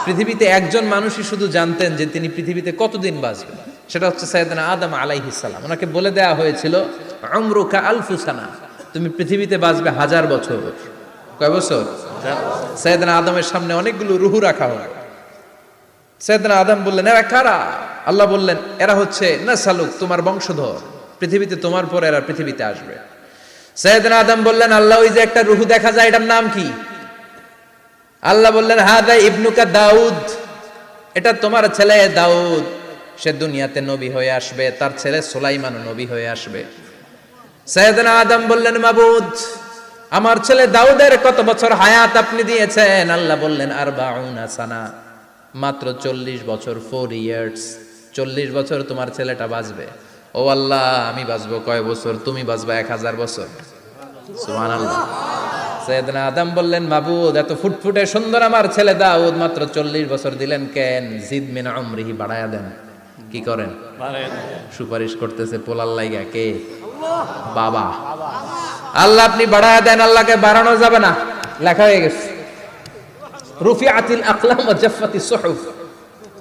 পৃথিবীতে একজন মানুষই শুধু জানতেন যে তিনি পৃথিবীতে কতদিন বাঁচবেন, সেটা হচ্ছে সাইয়েদনা আদম আলাইহিস সালাম। ওনাকে বলে দেওয়া হয়েছিল উমরুকা আলফু সানা, তুমি পৃথিবীতে বাঁচবে 1000 বছর। কয় বছর? সাইয়েদনা আদমের সামনে অনেকগুলো রুহু রাখা হয়। সাইয়েদনা আদম বললেন, এরা কারা? আল্লাহ বললেন, এরা হচ্ছে নাসালুক, তোমার বংশধর, পৃথিবীতে তোমার পর এরা পৃথিবীতে আসবে। সাইয়েদনা আদম বললেন, আল্লাহ ওই যে একটা রুহু দেখা যায়, এটার নাম কি? আল্লাহ বললেন, হাদা ইবনুকা দাউদ, এটা তোমার ছেলে দাউদ, সে দুনিয়াতে নবী হয়ে আসবে, তার ছেলে সুলাইমান নবী হয়ে আসবে। সাইয়েদনা আদম বললেন, মাবুদ, আমার ছেলে দাউদের কত বছর হায়াত আপনি দিয়েছেন? আল্লাহ বললেন, 40 সানা, মাত্র 40 বছর, 4 ইয়ার্স, 40 বছর তোমার ছেলেটা বাঁচবে। ও আল্লাহ, আমি বাঁচবো কয় বছর? তুমি বাঁচবা 1000 বছর। সুবহানাল্লাহ। সাইয়েদনা আদম বললেন, মাবুদ, এত ফুটফুটে সুন্দর আমার ছেলে দাউদ, মাত্র 40 বছর দিলেন কেন? জিদ মিন উমরিহি, বাড়ায়া দেন। কি করেন? সুপারিশ করতেছে পোলার লাইগা। কে? বাবা। আল্লাহ আপনি বাড়ায়া দেন। আল্লাহকে বাড়ানো যাবে না, লেখা হয়ে গেছে। রুফিআতিল আকলাম ওয়া জাফফাতিস সুহুফ,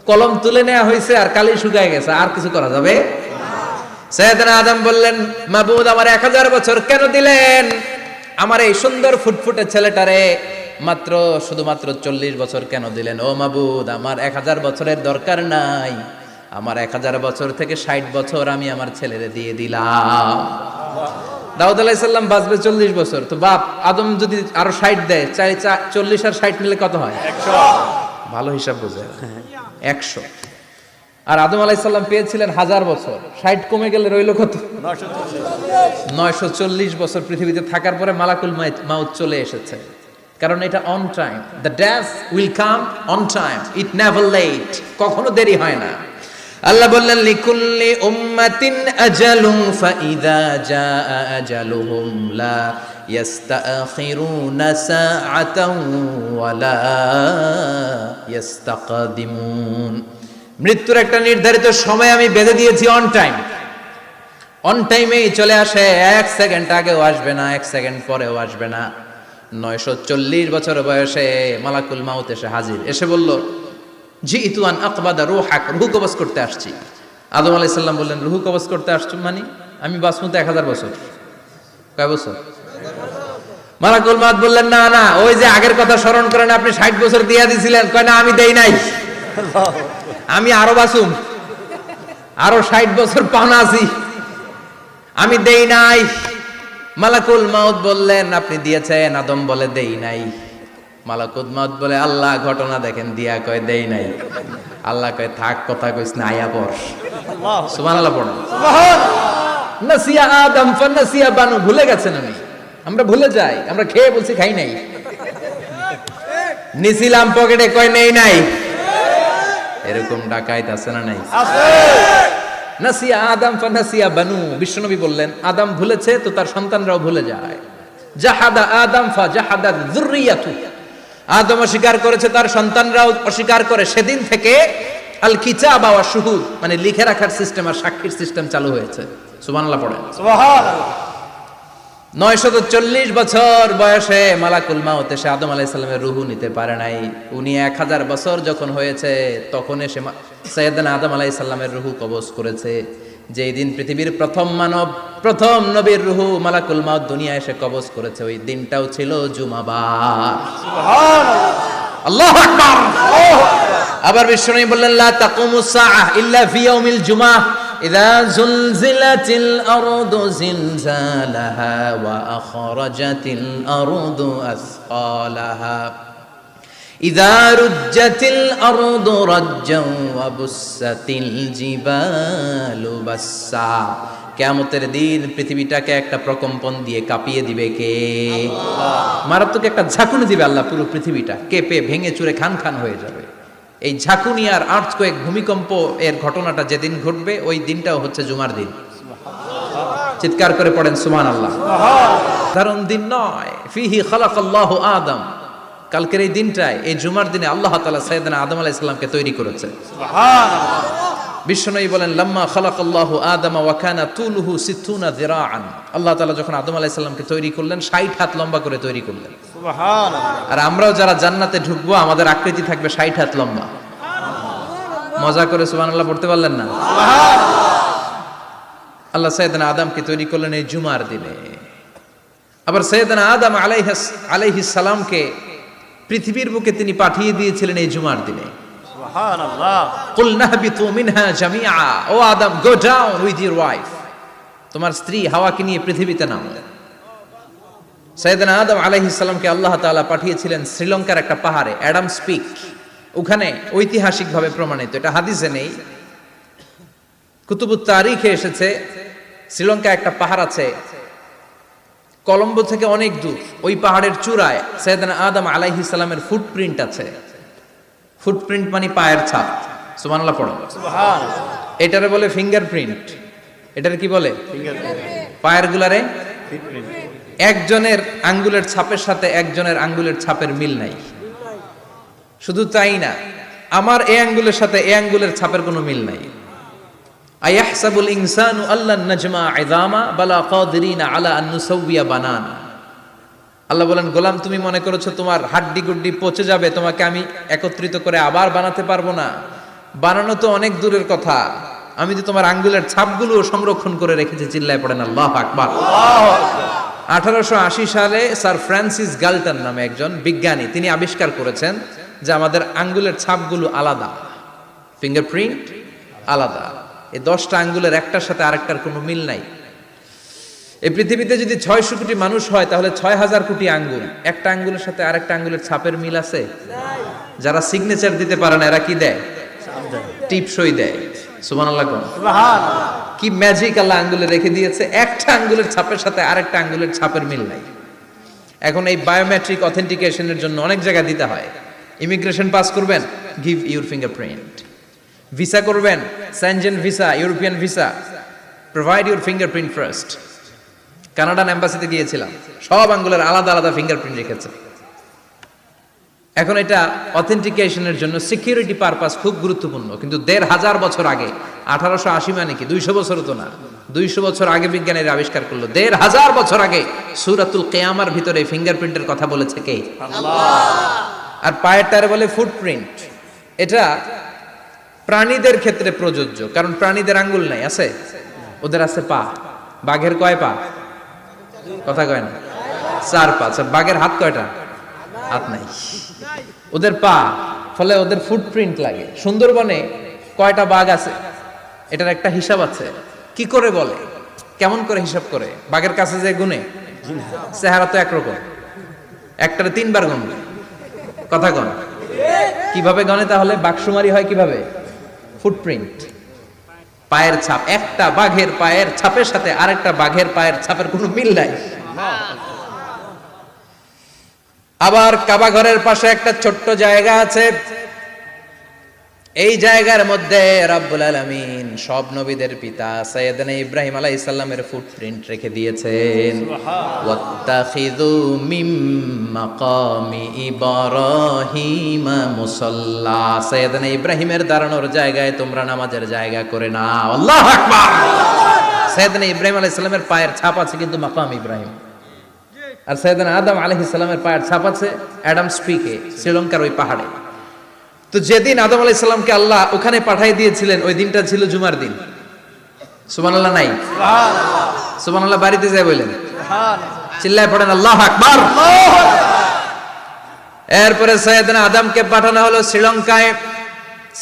কলম তুলে নেওয়া হয়েছে আর কালি শুকায় গেছে, আর কিছু করা যাবে? সাইয়েদনা আদম বললেন, মাবুদ, আমার 1000 বছর কেন দিলেন? আমার এই সুন্দর ফুটফুটে ছেলেটারে মাত্র শুধুমাত্র 40 বছর কেন দিলেন? ও মাবুদ, আমার 1000 বছরের দরকার নাই, আমার 1000 বছর থেকে 60 বছর আমি আমার ছেলেরে দিয়ে দিলাম। দাউদ আলাইহিস সালাম বাঁচবে 40 বছর, তো বাপ আদম যদি আরো 60 দেয়, 40 আর 60 মিলে কত হয়? 100। ভালো হিসাব বুঝে, 100। আর আদম আলাইহিস সালাম পেয়েছিলেন 1000 বছর, 60 কমে গেলে রইল কত? 940 বছর পৃথিবীতে থাকার পরে মালাকুল মাউত চলে এসেছে। কারণ এটা on time, the death will come on time, it never late, কখনো দেরি হয় না। আল্লাহ বললেন, লিকুল্লি উম্মাতিন আজালুন ফাইদা জাআ আজালুহুম লা ইস্তাখিরুনা সাআতান ওয়া লা ইস্তাকদিমুন। মৃত্যুর একটা নির্ধারিত সময় আমি বেঁধে দিয়েছি, অন টাইম, অন টাইমেই চলে আসে, 1 সেকেন্ড আগেও আসবে না, 1 সেকেন্ড পরেও আসবে না। 940 বছর বয়সে মালাকুল মাউত এসে হাজির, এসে বলল, জিইতু আন আকবাদা রূহাক, রূহ কবজ করতে আসছি। আদম আলাইহিস সালাম বললেন, রূহ কবজ করতে আসছো মানে? আমি বাঁচবো তো 1000 বছর। কয় বছর? মালাকুল মাউত বললেন, না না, ওই যে আগের কথা স্মরণ করেন, আপনি 60 বছর দিয়া দিছিলেন। কয় না, আমি দেই নাই, আমি আরো বাঁচুম, আরো 60 বছর পাওনা আছি, আমি দেই নাই। মালাকুল মাউত বললেন, আপনি দিয়েছেন। আদম বলে, দেই নাই। মালাকুল মাউত বলে, আল্লাহ ঘটনা দেখেন, দিয়া কয় দেই নাই। আল্লাহ কয়, থাক, কথা কইস না, আয়া পড়। সুবহানাল্লাহ পড়ুন। নাসিয়া আদম ফানাসিয়া বানু, ভুলে গেছেন উনি, আমরা ভুলে যাই, আমরা খেয়ে বলছি খাই নাই, নিছিলাম পকেটে, কয় নেই নাই। এরকম ডাকাইত আছে না নাই? আছে। নাসিয়া আদম ফানাসিয়া বানু, বিশ্বনবী বললেন, আদম ভুলেছে তো তার সন্তানরাও ভুলে যায়। জাহাদা আদম ফাজাহাদা যুররিয়াতু, আদম অস্বীকার করেছে, তার সন্তানরাও অস্বীকার করে। সেদিন থেকে আল কিতাবা ওয়া শুহুদ, মানে লিখে রাখার সিস্টেম আর সাক্ষীর সিস্টেম চালু হয়েছে। সুবহানাল্লাহ পড়েন। সুবহানাল্লাহ। 940 বছর বয়সে মালাকুল মাউত এসে আদম আলাইহিস সালামের রূহ নিতে পারে নাই। উনি 1000 বছর যখন হয়েছে তখন এসে সাইয়েদনা আদম আলাইহিস সালামের রূহ কবজ করেছে। যেই দিন পৃথিবীর প্রথম মানব, প্রথম নবীর রূহ মালাকুল মাউত দুনিয়ায় এসে কবজ করেছে, ওই দিনটাও ছিল জুমাবার। সুবহানাল্লাহ, আল্লাহু আকবার। আবার বিশ্বনবী বললেন, লা তাকুমুস সাআহ ইল্লা ফি ইয়াউমিল জুমআহ ইযা যুলজিলাতিল আরদু জিলজালাহা ওয়া আখরাজাতিল আরদু আসকালাহা ইযা রুজ্জাতিল আরদু রাজ্জান ওয়া বুসাতিল জিবালু বাসসা। কিয়ামতের দিন পৃথিবীটাকে একটা প্রকম্পন দিয়ে কাঁপিয়ে দিবে কে? আল্লাহ। মারাত্মক একটা ঝাঁকুনি দিবে আল্লাহ, পুরো পৃথিবীটা কেঁপে ভেঙে চুরে খান খান হয়ে যাবে। এই ঝাঁকুনি আর আর্থকোয়েক, ভূমিকম্প এর ঘটনাটা যেদিন ঘটবে ওই দিনটাও হচ্ছে জুমার দিন। চিৎকার করে পড়েন সুবহানাল্লাহ। সাধারণ দিন নয়, ফিহি খালাকাল্লাহু আদম। কালকের এই দিনটায়, এই জুমার দিনে আল্লাহ তাআলা সাইয়েদনা আদম আলাইহিস সালামকে তৈরি করেছে। সুবহানাল্লাহ। বিশ্বনবী বলেন, লাম্মা খালাকাল্লাহু আদম ওয়া কানা তুলুহু 60 যিরাআন। আল্লাহ তাআলা যখন আদম আলাইহিস সালামকে তৈরি করলেন 60 হাত লম্বা করে তৈরি করলেন। আর আমরাও যারা জান্নাতে ঢুকবো আমাদের আকৃতি থাকবে 60 হাত লম্বা। মজা করে সুবহানাল্লাহ পড়তে পারলেন না? আল্লাহ সাইয়েদনা আদমকে তৈরি করলেন এই জুমার দিনে। আবার সাইয়েদনা আদম আলাইহিস সালামকে পৃথিবীর বুকে তিনি পাঠিয়ে দিয়েছিলেন এই জুমার দিনে। সুবহানাল্লাহ। কুল নাহবিতু মিনহা জামিআ, ও আদম, go down with your wife, তোমার স্ত্রী হাওয়াকে নিয়ে পৃথিবীতে নামো। সাইয়েদনা আদম আলাইহিস সালামকে আল্লাহ তাআলা পাঠিয়েছিলেন শ্রীলঙ্কার একটা পাহাড়ে, অ্যাডামস পিক। ওখানে ঐতিহাসিকভাবে প্রমাণিত, এটা হাদিসে নেই, কুতুবুত তারিখে এসেছে। শ্রীলঙ্কায় একটা পাহাড় আছে, কলম্বো থেকে অনেক দূর। ওই পাহাড়ের চূড়ায় সাইয়েদনা আদম আলাইহিস সালামের ফুটপ্রিন্ট আছে। ফুটপ্রিন্ট মানে পায়ের ছাপ। সুবহানাল্লাহ পড়ো। সুবহানাল্লাহ। এটারে বলে ফিঙ্গারপ্রিন্ট। এটারে কি বলে? ফিঙ্গারপ্রিন্ট। পায়ের গুলারে ফিটপ্রিন্ট। একজনের আঙ্গুলের ছাপের সাথে একজনের আঙ্গুলের ছাপের মিল নাই। শুধু তাই না, আমার এই আঙ্গুলের সাথে এই আঙ্গুলের ছাপের কোনো মিল নাই। আয়াহসাবুল ইনসানু আল্লান নাজমা ইযামা বালা কাদিরিনা আলা আন নুসাউবিয়া বানানা। আল্লাহ বলেন, গোলাম তুমি মনে করেছো তোমার হাড্ডি গুড্ডি পচে যাবে, তোমাকে আমি একত্রিত করে আবার বানাতে পারবো না? বানানো তো অনেক দূরের কথা, আমি তো তোমার আঙ্গুলের ছাপগুলো সংরক্ষণ করে রেখেছি। চিল্লায় পড়েন আল্লাহু আকবার। 1880 সালে স্যার ফ্রান্সিস গাল্টন নামে একজন বিজ্ঞানী, তিনি আবিষ্কার করেছেন যে আমাদের আঙ্গুলের ছাপগুলো আলাদা, ফিঙ্গারপ্রিন্ট আলাদা। এই 10টা আঙ্গুলের একটার সাথে আরেকটার কোনো মিল নাই। এই পৃথিবীতে যদি 600 কোটি মানুষ হয় তাহলে 6000 কোটি আঙ্গুল, একটা আঙ্গুলের সাথে আরেকটা আঙ্গুলের ছাপের মিল আছে? যারা সিগনেচার দিতে পারে না এরা কি দেয়? টিপসই দেয়। সুবহানাল্লাহ। সুবহানাল্লাহ। কি ম্যাজিক আল্লাহ আঙ্গুলে রেখে দিয়েছে, একটা আঙ্গুলের ছাপের সাথে আরেকটা আঙ্গুলের ছাপের মিল নাই। এখন এই বায়োমেট্রিক অথেন্টিকেশনের জন্য অনেক জায়গা দিতে হয়। ইমিগ্রেশন পাস করবেন, গিভ ইউর ফিঙ্গারপ্রিন্ট। ভিসা করবেন, Schengen visa, European visa, provide your fingerprint first. Canadian এম্বাসিতে গিয়েছিলাম, সব আঙ্গুলের আলাদা আলাদা ফিঙ্গারপ্রিন্ট রেখেছে। এখন এটা অথেন্টিকেশনের জন্য সিকিউরিটি পারপাস খুব গুরুত্বপূর্ণ। কিন্তু 1500 বছর আগে, 1880 মানে কি 200 বছর তো না, 200 বছর আগে বিজ্ঞানীরা আবিষ্কার করলো। 1500 বছর আগে সূরাতুল কিয়ামার ভিতরে ফিঙ্গারপ্রিন্টের কথা বলেছে কে? আল্লাহ। আর পায়েরটারে বলে ফুটপ্রিন্ট। এটা প্রাণীদের ক্ষেত্রে প্রযোজ্য, কারণ প্রাণীদের আঙ্গুল নাই, আছে? ওদের আছে পা। বাঘের কয় পা? কথা কয় না, 4 পা। বাঘের হাত কয়টা? হাত নাই, ওদের পা। ফলে ওদের ফুটপ্রিন্ট লাগে। সুন্দরবনে কয়টা বাঘ আছে এটার একটা হিসাব আছে। কি করে বলে, কেমন করে হিসাব করে? বাঘের কাছে যে গুনে, চেহারা তো একরকম, একটারে 3 বার গুনবে। কথা কন, কিভাবে গনে তাহলে? বাঘসুমারি হয় কিভাবে? ফুটপ্রিন্ট, পায়ের ছাপ। একটা বাঘের পায়ের ছাপের সাথে আরেকটা বাঘের পায়ের ছাপের কোনো মিল নাই। আবার কাবা ঘরের পাশে একটা ছোট্ট জায়গা আছে, এই জায়গার মধ্যে রব্বুল আলামিন সব নবীদের পিতা সাইয়েদনা ইব্রাহিম আলাইহিস সালামের ফুটপ্রিন্ট রেখে দিয়েছেন। ওয়াত্তাখিযু মিম মাকামি ইব্রাহিম মুসাল্লা, সাইয়েদনা ইব্রাহিমের দাঁড়ানোর জায়গায় তোমরা নামাজের জায়গা করে নাও। আল্লাহু আকবার। সাইয়েদনা ইব্রাহিম আলাইহিস সালামের পায়ের ছাপ আছে কিন্তু মাকাম ইব্রাহিম। আর সাইয়েদনা আদম আলাইহিস সালামের পায়ের ছাপ আছে অ্যাডামস পিকে, শ্রীলঙ্কার ওই পাহাড়ে। তো যেদিন আদম আলাইহিস সালামকে আল্লাহ ওখানে পাঠিয়ে দিয়েছিলেন, ওই দিনটা ছিল জুমার দিন। সুবহানাল্লাহ নাই? সুবহানাল্লাহ। সুবহানাল্লাহ বাড়িতে যায় বলেন, সুবহানাল্লাহ। চিল্লায় পড়েন আল্লাহু আকবার। এরপরে সাইয়েদনা আদমকে পাঠানো হলো শ্রীলঙ্কায়।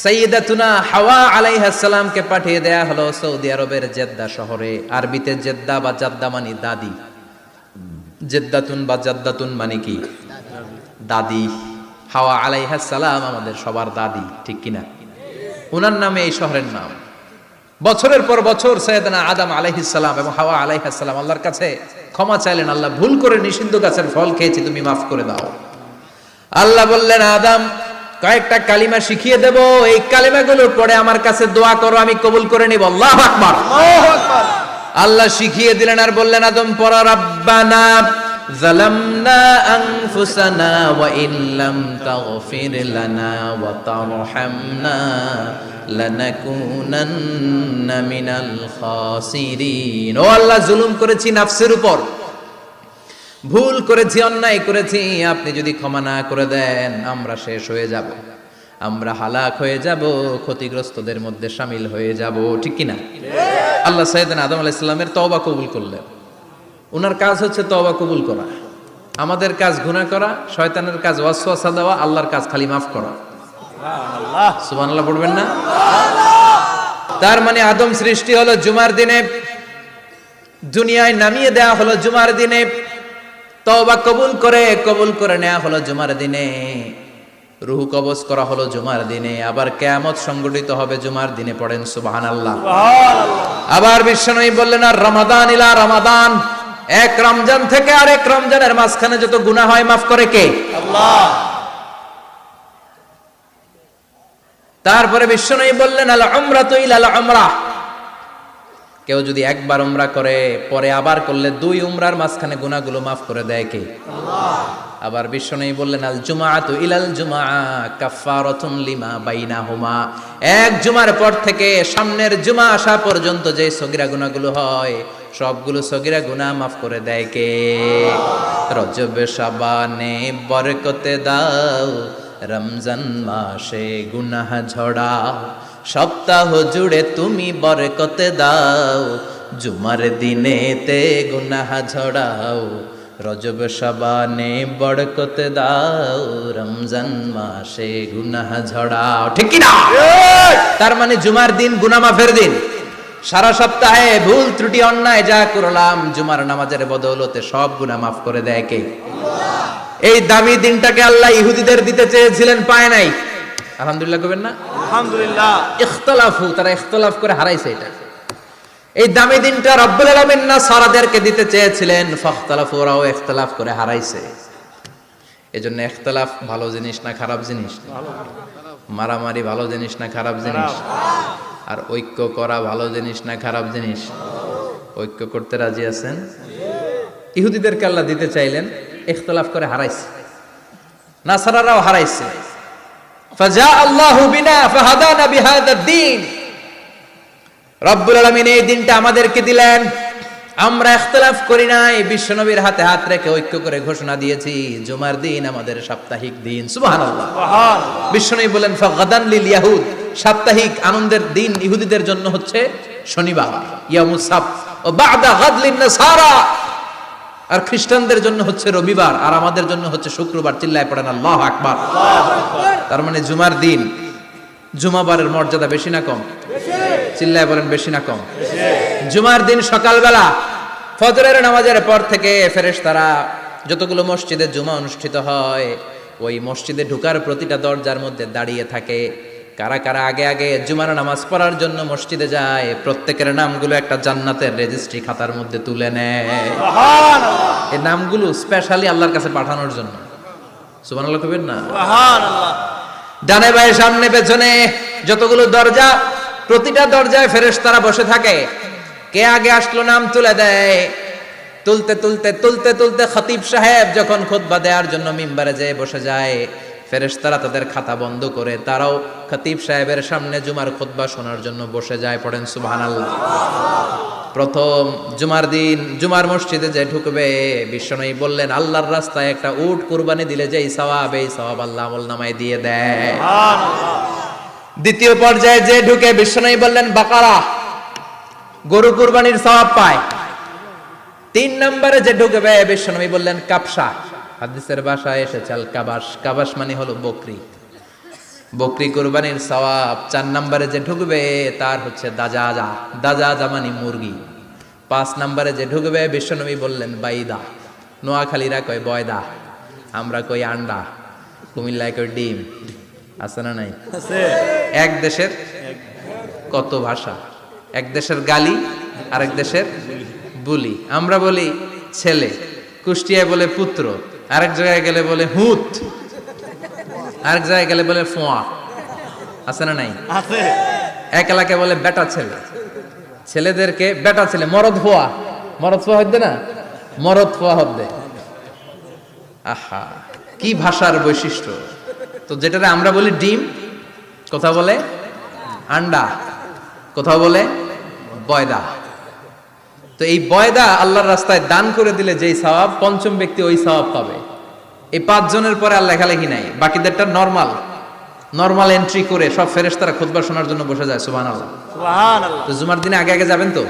সাইয়্যিদাতুনা হাওয়া আলাইহিস সালামকে পাঠিয়ে দেয়া হলো সৌদি আরবের জেদ্দা শহরে। আরবিতে জেদ্দা বা জাদ্দা মানে দাদি। জেদ্দাতুন বা জাদ্দাতুন মানে কি? দাদি। হাওয়া আলাইহিস সালাম আমাদের সবার দাদি, ঠিক কিনা? ওনার নামে এই শহরের নাম। বছরের পর বছর সাইয়েদনা আদম আলাইহিস সালাম এবং হাওয়া আলাইহিস সালাম আল্লাহর কাছে ক্ষমা চাইলেন, আল্লাহ ভুল করে নিষিদ্ধ গাছের ফল খেয়েছি, তুমি মাফ করে দাও। আল্লাহ বললেন, আদম কয়েকটা কালিমা শিখিয়ে দেব, এই কালিমাগুলোর পরে আমার কাছে দোয়া করো, আমি কবুল করে নিব। আল্লাহু আকবার। আল্লাহু আকবার। আল্লাহ শিখিয়ে দিলেন আর বললেন, আদম পড়ো, রাব্বানা যালামনা আনফুসানা ওয়া ইল্লাম তাগফির লানা ওয়া তারহামনা লানাকুনান্না মিনাল খাসিরিন। ও আল্লাহ, জুলুম করেছি নাফসের উপর, ভুল করেছি, অন্যায় করেছি, আপনি যদি ক্ষমা না করে দেন আমরা শেষ হয়ে যাব, আমরা হালাক হয়ে যাব, ক্ষতিগ্রস্তদের মধ্যে শামিল হয়ে যাব। ঠিক কিনা? আল্লাহ সাইয়েদনা আদম আলাইহিস সালামের তওবা কবুল করলেন। ওনার কাজ হচ্ছে তওবা কবুল করা, আমাদের কাজ গুনাহ করা, শয়তানের কাজ ওয়াসওয়াসা দেওয়া, আল্লাহর কাজ খালি মাফ করা। সুবহানাল্লাহ পড়বেন না? তার মানে আদম সৃষ্টি হলো জুমার দিনে, দুনিয়ায় নামিয়ে দেওয়া হলো জুমার দিনে, তওবা কবুল করে নেওয়া হলো জুমার দিনে, রূহ কবজ করা হলো জুমার দিনে, আবার কিয়ামত সংগঠিত হবে জুমার দিনে। পড়েন সুবহানাল্লাহ। আবার বিশ্বনবী বললেন আর রমাদান ইলা রমাদান, এক রমজান থেকে আরেক রমজানের মাঝখানে যত গুনাহ হয় মাফ করে কে? আল্লাহ। তারপরে বিশ্বনবী বললেন আল উমরাতু ইলাল উমরাহ, কেউ যদি একবার উমরা করে পরে আবার করলে দুই উমরার মাঝখানে গুনাহগুলো মাফ করে দেয় কে? আল্লাহ। আবার বিশ্বনবী বললেন আল জুমআতু ইলাল জুমআ কাফফারাতুন লিমা বাইনাহুমা, এক জুমার পর থেকে সামনের জুমা আসা পর্যন্ত যে সগীরা গুনাহগুলো হয় সবগুলো সগীরা গুনাহ মাফ করে দেয় কে? রজব শাবানে বরকতে দাও, রমজান মাসে গুনাহ ঝড়াও, সপ্তাহ জুড়ে তুমি বরকতে দাও, জুমার দিনেতে গুনাহ ঝড়াও, রজব শাবানে বরকতে দাও, রমজান মাসে গুনাহ ঝড়াও। ঠিক কি না? তার মানে জুমার দিন গুনাহ মাফের দিন। সারা সপ্তাহে ভুল ত্রুটি অন্যায় যা করলাম জুমার নামাজের বদৌলতে সব গুনাহ মাফ করে দেয় কে? আল্লাহ। এই দামি দিনটাকে আল্লাহ ইহুদিদের দিতে চেয়েছিলেন, পায় নাই। আলহামদুলিল্লাহ কইবেন না? আলহামদুলিল্লাহ। ইখতিলাফু, তারা ইখতিলাফ করে হারাইছে এটা। এই দামি দিনটা রব্বুল আলামিন নাসারাদেরকে দিতে চেয়েছিলেন, ফাখতালাফু, ওরাও ইখতিলাফ করে হারাইছে। এজন্য ইখতিলাফ ভালো জিনিস না খারাপ জিনিস? মারামারি ভালো জিনিস না খারাপ জিনিস? আর ঐক্য করা ভালো জিনিস না খারাপ জিনিস? ঐক্য করতে রাজি আছেন? ইহুদিদেরকে আল্লাহ দিতে চাইলেন, ইখতিলাফ করে হারাইছে, নাসারারাও হারাইছে। ফাজা আল্লাহু বিনা ফাহাদানা বিহাদা দ্বীন, রব্বুল আলামিন এই দিনটা আমাদেরকে দিলেন, আমরা ইখতিলাফ করি নাই, বিশ্বনবীর হাতে হাত রেখে ঐক্য করে ঘোষণা দিয়েছি জুমার দিন আমাদের সাপ্তাহিক দিন। সুবহানাল্লাহ। বিশ্বনবী বলেন ফাগাদান লিল ইয়াহুদ, সাপ্তাহিক আনন্দের দিন ইহুদিদের জন্য হচ্ছে শনিবার, ইয়ামুস সাbt, ও বাদা গাদ লিন নাসারা, আর খ্রিস্টানদের জন্য হচ্ছে রবিবার, আর আমাদের জন্য হচ্ছে শুক্রবার। চিল্লায় পড়েন আল্লাহু আকবার। তার মানে জুমার দিন, জুমাবারের মর্যাদা বেশি না কম? চিল্লায় বলেন বেশি না কম? জুমার দিন সকালবেলা ফজরের নামাজের পর থেকে ফেরেশতারা যতগুলো মসজিদে জুমা অনুষ্ঠিত হয় ওই মসজিদে ঢোকার প্রতিটা দরজার মধ্যে দাঁড়িয়ে থাকে। কারা কারা আগে আগে জুমার নামাজ পড়ার জন্য মসজিদে যায়, প্রত্যেকের নামগুলো একটা জান্নাতের রেজিস্ট্রি খাতার মধ্যে তুলে নেয়। সুবহানাল্লাহ। এই নামগুলো স্পেশালি আল্লাহর কাছে পাঠানোর জন্য। সুবহানাল্লাহ কইবেন না? সুবহানাল্লাহ। ডানে বায়ে সামনে পেছনে যতগুলো দরজা, প্রতিটা দরজায় ফেরেশতারা বসে থাকে। কে আগে আসলো নাম তুলে দেয়। তুলতে তুলতে তুলতে তুলতে খতিব সাহেব যখন খুতবা দেওয়ার জন্য মিম্বারে যেয়ে বসে যায়, ফেরেশতারা তাদের খাতা বন্ধ করে তারাও খতিব সাহেবের সামনে জুমার খুতবা শোনার জন্য বসে যায়। পড়েন সুবহানাল্লাহ। প্রথম জুমার দিন জুমার মসজিদে যে ঢুকবে, বিশ্বনবী বললেন আল্লাহর রাস্তায় একটা উট কুরবানি দিলে যেই সওয়াব, এই সওয়াব আল্লাহ আমলনামায় দিয়ে দেয়। সুবহানাল্লাহ। দ্বিতীয় পর্যায়ে যে ঢুকে, বিশ্বনবী বললেন বাকারা, গরু কুরবানির সওয়াব পায়। তিন নম্বরে যে ঢুকবে, বিশ্বনবী বললেন কাবসা, হাদিসের ভাষায় এসেছে আল কাবাস, কাবাস মানে হলো বকরি, বকরি কুরবানির সওয়াব। চার নম্বরে যে ঢুকবে তার হচ্ছে দাজাজা, দাজাজা মানে মুরগি। পাঁচ নম্বরে যে ঢুকবে, বিশ্বনবী বললেন বাইদা, নোয়াখালীরা কয় বয়দা, আমরা কই আন্ডা, কুমিল্লায় কই ডিম। আছে না নাই? এক দেশের কত ভাষা, এক দেশের গালি আরেক দেশের বুলি। আমরা বলি ছেলে, কুষ্টিয়ায় বলে পুত্র, আরেক জায়গায় গেলে বলে হুত, আরেক জায়গায় গেলে বলে ফোয়া। আছে না নাই? আছে। এক এলাকায় বলে বেটা ছেলে, ছেলেদেরকে বেটা ছেলে, মরদ ফোয়া, মরদ ফোয়া হদ্দে না, মরদ ফোয়া হদ্দে। আহা, কি ভাষার বৈশিষ্ট্য। তো যেটারে আমরা বলি ডিম, কথা বলে আন্ডা, কোথাও বলে বয়দা। তো এই বয়দা আল্লাহর রাস্তায় দান করে দিলে যেই সওয়াব, পঞ্চম ব্যক্তি ওই সওয়াব পাবে। এই 5 জনের পরে আর লেখালেখি নাই, বাকিদেরটা নরমাল এন্ট্রি করে সব ফেরেশতারা খুতবা শোনার জন্য বসে যায়। সুবহানাল্লাহ। সুবহানাল্লাহ। তো জুমার দিনে আগে আগে যাবেন তো?